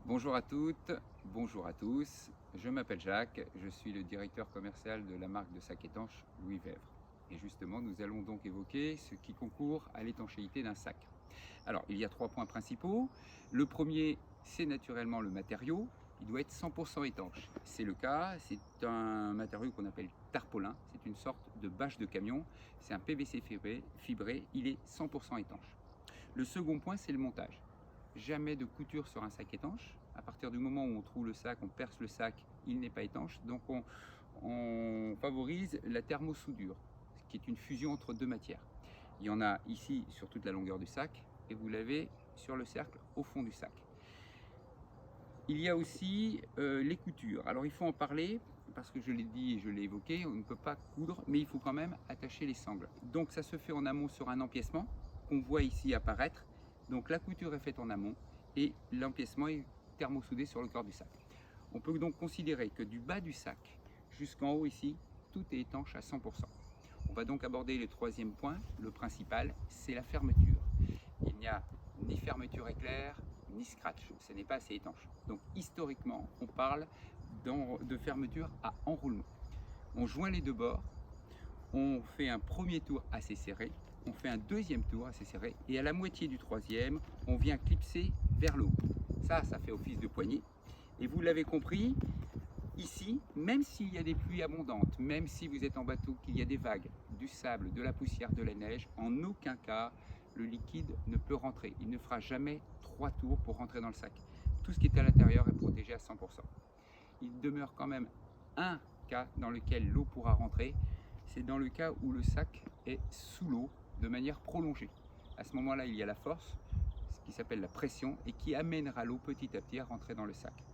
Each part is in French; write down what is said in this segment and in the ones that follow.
Bonjour à toutes, bonjour à tous. Je m'appelle Jacques, je suis le directeur commercial de la marque de sacs étanches Louis Vèvre. Et justement, nous allons donc évoquer ce qui concourt à l'étanchéité d'un sac. Alors, il y a 3 points principaux. Le premier, c'est naturellement le matériau. Il doit être 100% étanche. C'est le cas, c'est un matériau qu'on appelle tarpaulin. C'est une sorte de bâche de camion. C'est un PVC fibré, il est 100% étanche. Le second point, c'est le montage. Jamais de couture sur un sac étanche. À partir du moment où on trouve le sac, on perce le sac, il n'est pas étanche. Donc on favorise la thermosoudure, ce qui est une fusion entre deux matières. Il y en a ici sur toute la longueur du sac et vous l'avez sur le cercle au fond du sac. Il y a aussi les coutures. Alors il faut en parler parce que je l'ai dit et je l'ai évoqué, on ne peut pas coudre, mais il faut quand même attacher les sangles. Donc ça se fait en amont sur un empiècement qu'on voit ici apparaître. Donc la couture est faite en amont et l'empiècement est thermosoudé sur le corps du sac. On peut donc considérer que du bas du sac jusqu'en haut ici, tout est étanche à 100%. On va donc aborder le troisième point, le principal, c'est la fermeture. Il n'y a ni fermeture éclair, ni scratch, ce n'est pas assez étanche. Donc historiquement, on parle de fermeture à enroulement. On joint les deux bords, on fait un premier tour assez serré, on fait un deuxième tour assez serré, et à la moitié du troisième, on vient clipser vers le haut. Ça fait office de poignée. Et vous l'avez compris, ici, même s'il y a des pluies abondantes, même si vous êtes en bateau, qu'il y a des vagues, du sable, de la poussière, de la neige, en aucun cas, le liquide ne peut rentrer. Il ne fera jamais 3 tours pour rentrer dans le sac. Tout ce qui est à l'intérieur est protégé à 100%. Il demeure quand même un cas dans lequel l'eau pourra rentrer, c'est dans le cas où le sac est sous l'eau de manière prolongée. À ce moment-là, il y a la force, ce qui s'appelle la pression, et qui amènera l'eau petit à petit à rentrer dans le sac.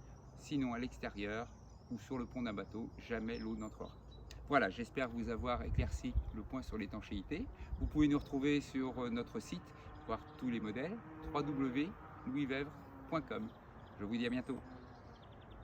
Sinon, à l'extérieur ou sur le pont d'un bateau, jamais l'eau n'entrera. Voilà, j'espère vous avoir éclairci le point sur l'étanchéité. Vous pouvez nous retrouver sur notre site, voir tous les modèles, www.louisvevre.com. Je vous dis à bientôt.